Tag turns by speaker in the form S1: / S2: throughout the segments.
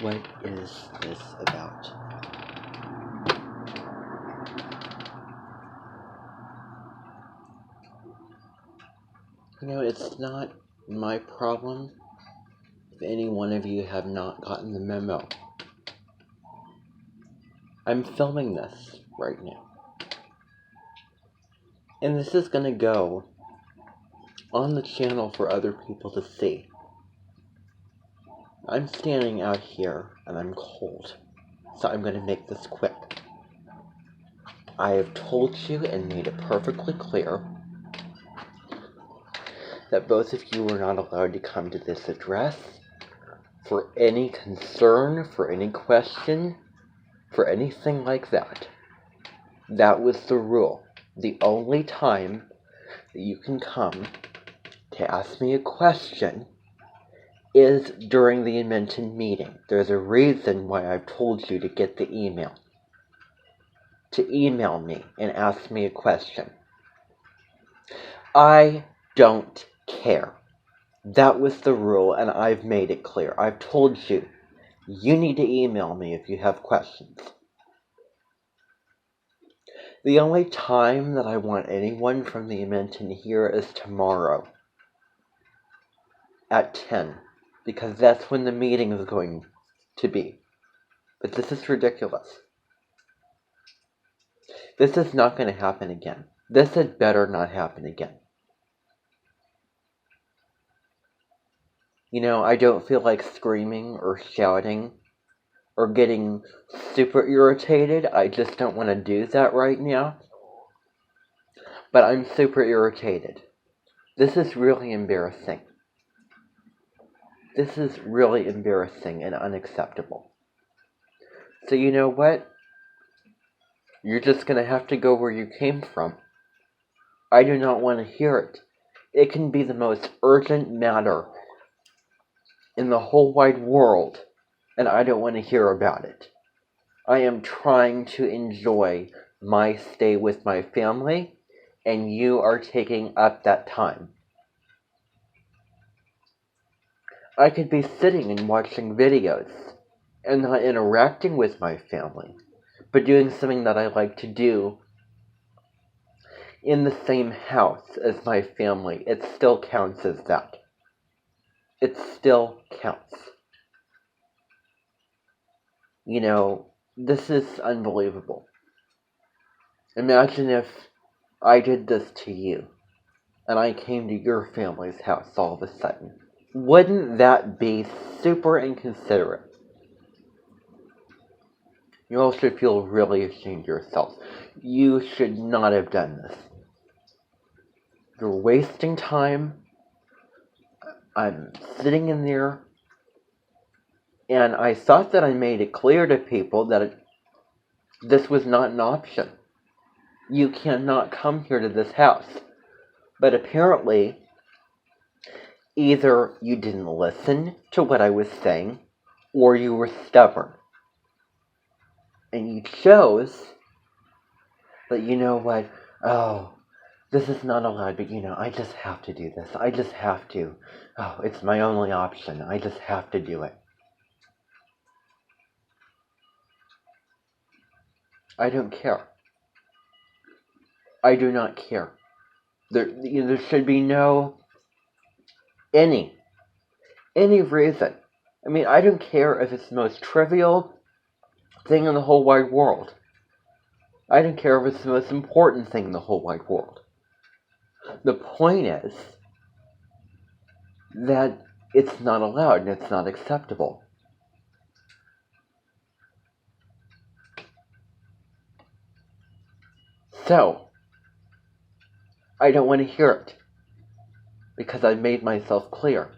S1: What is this about? It's not my problem if any one of you have not gotten the memo. I'm filming this right now. And this is gonna go on the channel for other people to see. I'm standing out here and I'm cold, so I'm gonna make this quick. I have told you and made it perfectly clear that both of you are not allowed to come to this address for any concern, for any question, for anything like that. That was the rule. The only time that you can come to ask me a question is during the mentioned meeting. There's a reason why I've told you to get the email. To email me and ask me a question. I don't care. That was the rule, and I've made it clear. I've told you, you need to email me if you have questions. The only time that I want anyone from the mention here is tomorrow at 10, because that's when the meeting is going to be. But this is ridiculous. This is not going to happen again. This had better not happen again. I don't feel like screaming or shouting or getting super irritated. I just don't want to do that right now. But I'm super irritated. This is really embarrassing. This is really embarrassing and unacceptable. So you know what? You're just going to have to go where you came from. I do not want to hear it. It can be the most urgent matter in the whole wide world, and I don't want to hear about it. I am trying to enjoy my stay with my family, and you are taking up that time. I could be sitting and watching videos and not interacting with my family, but doing something that I like to do in the same house as my family. It still counts as that. It still counts. This is unbelievable. Imagine if I did this to you, and I came to your family's house all of a sudden. Wouldn't that be super inconsiderate? You all should feel really ashamed of yourselves. You should not have done this. You're wasting time. I'm sitting in there, and I thought that I made it clear to people that this was not an option. You cannot come here to this house. But apparently, either you didn't listen to what I was saying, or you were stubborn. And you chose that, this is not allowed, but I just have to do this. I just have to. Oh, it's my only option. I just have to do it. I don't care. I do not care. There should be no any reason. I don't care if it's the most trivial thing in the whole wide world. I don't care if it's the most important thing in the whole wide world. The point is that it's not allowed and it's not acceptable. So, I don't want to hear it, because I've made myself clear.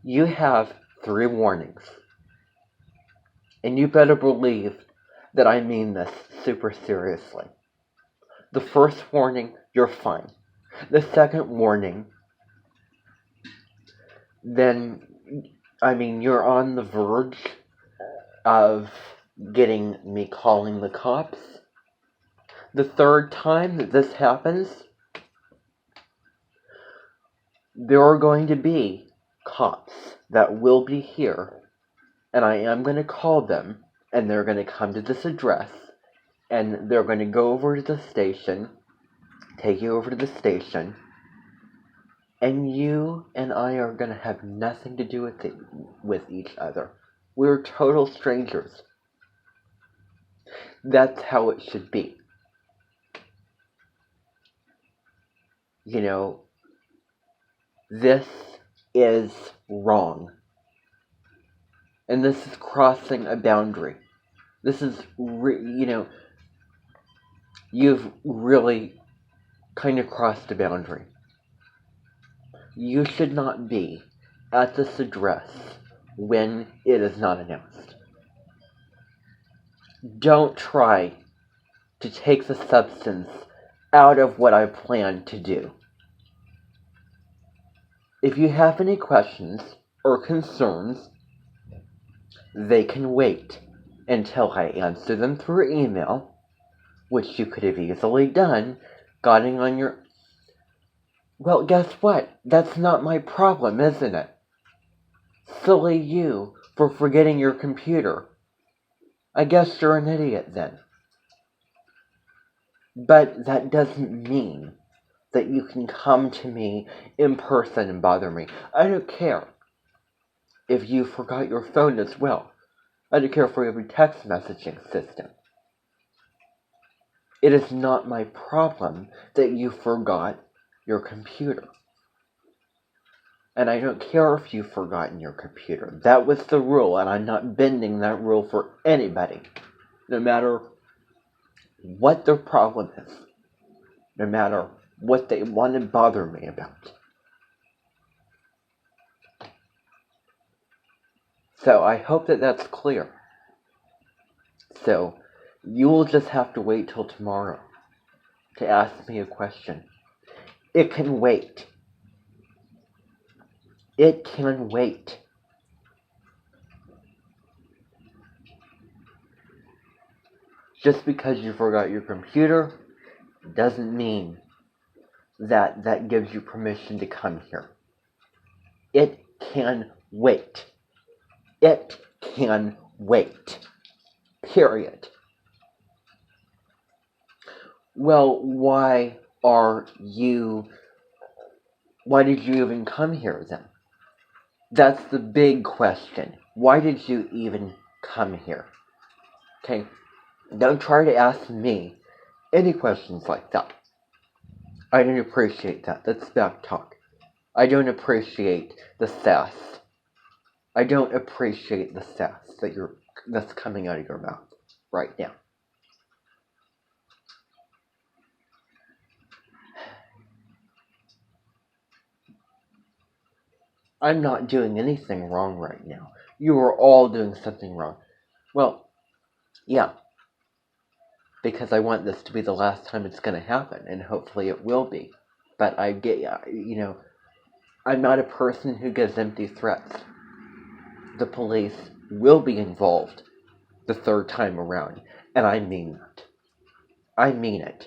S1: You have 3 warnings, and you better believe that I mean this super seriously. The first warning, you're fine. The second warning, then, you're on the verge of getting me calling the cops. The third time that this happens, there are going to be cops that will be here And I am going to call them, and they're going to come to this address, and they're going to go over to the station, take you over to the station, and you and I are going to have nothing to do with each other. We're total strangers. That's how it should be. You know, this is wrong. And this is crossing a boundary. This is, you've really kind of crossed a boundary. You should not be at this address when it is not announced. Don't try to take the substance out of what I plan to do. If you have any questions or concerns, they can wait until I answer them through email, which you could have easily done, getting on your... Well, guess what? That's not my problem, isn't it? Silly you for forgetting your computer. I guess you're an idiot then. But that doesn't mean that you can come to me in person and bother me. I don't care if you forgot your phone as well. I don't care for your text messaging system. It is not my problem that you forgot your computer. And I don't care if you've forgotten your computer. That was the rule, and I'm not bending that rule for anybody. No matter what their problem is. No matter what they want to bother me about. So I hope that that's clear. So you will just have to wait till tomorrow to ask me a question. It can wait. It can wait. Just because you forgot your computer doesn't mean that gives you permission to come here. It can wait. It can wait. Period. Well, why did you even come here then? That's the big question. Why did you even come here? Okay? Don't try to ask me any questions like that. I don't appreciate that. That's back talk. I don't appreciate the sass. I don't appreciate the sass that's coming out of your mouth right now. I'm not doing anything wrong right now. You are all doing something wrong. Well, yeah. Because I want this to be the last time it's going to happen, and hopefully it will be. But I'm not a person who gives empty threats. The police will be involved the third time around, and I mean that. I mean it.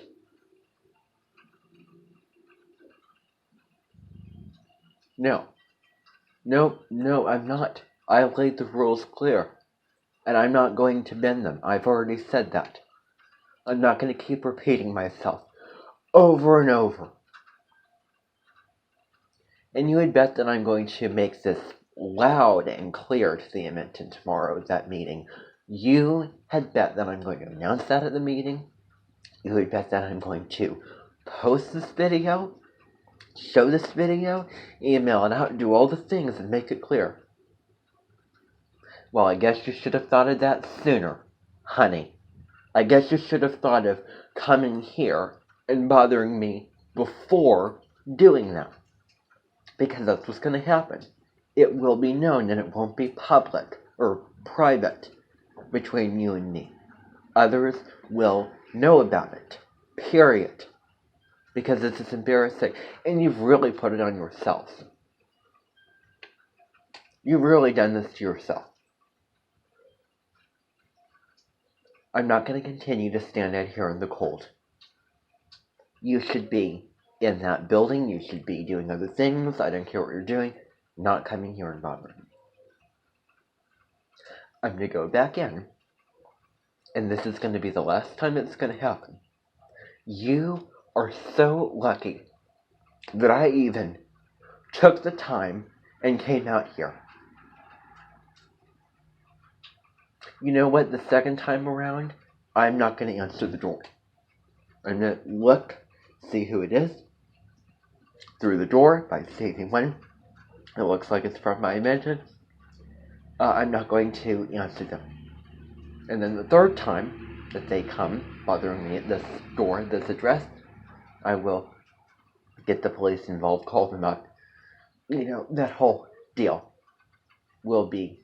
S1: No, I'm not. I laid the rules clear, and I'm not going to bend them. I've already said that. I'm not going to keep repeating myself over and over. And you would bet that I'm going to make this loud and clear to the Edmonton tomorrow at that meeting. You had bet that I'm going to announce that at the meeting. You would bet that I'm going to post this video, show this video, email it out, do all the things and make it clear. Well, I guess you should have thought of that sooner, honey. I guess you should have thought of coming here and bothering me before doing that. Because that's what's going to happen. It will be known and it won't be public or private between you and me. Others will know about it. Period. Because it's just embarrassing. And you've really put it on yourself. You've really done this to yourself. I'm not going to continue to stand out here in the cold. You should be in that building. You should be doing other things. I don't care what you're doing. Not coming here and bothering me. I'm going to go back in, and this is going to be the last time it's going to happen. You are so lucky that I even took the time and came out here. You know what? The second time around, I'm not going to answer the door. I'm going to look, see who it is, through the door by seeing when. It looks like it's from my imagination. I'm not going to answer them. And then the third time that they come bothering me at this door, this address, I will get the police involved, call them up. You know, that whole deal will be,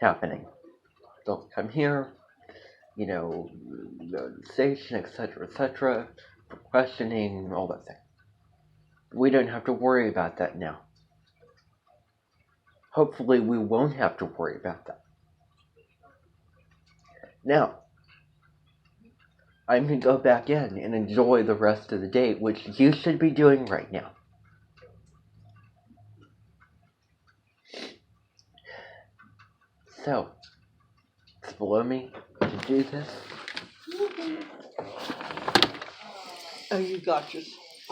S1: happening. They'll come here, go to the station, etc., for questioning, all that thing. We don't have to worry about that now. Hopefully we won't have to worry about that. Now, I'm going to go back in and enjoy the rest of the day, which you should be doing right now. So, it's below me to do this.
S2: Oh, you got yours.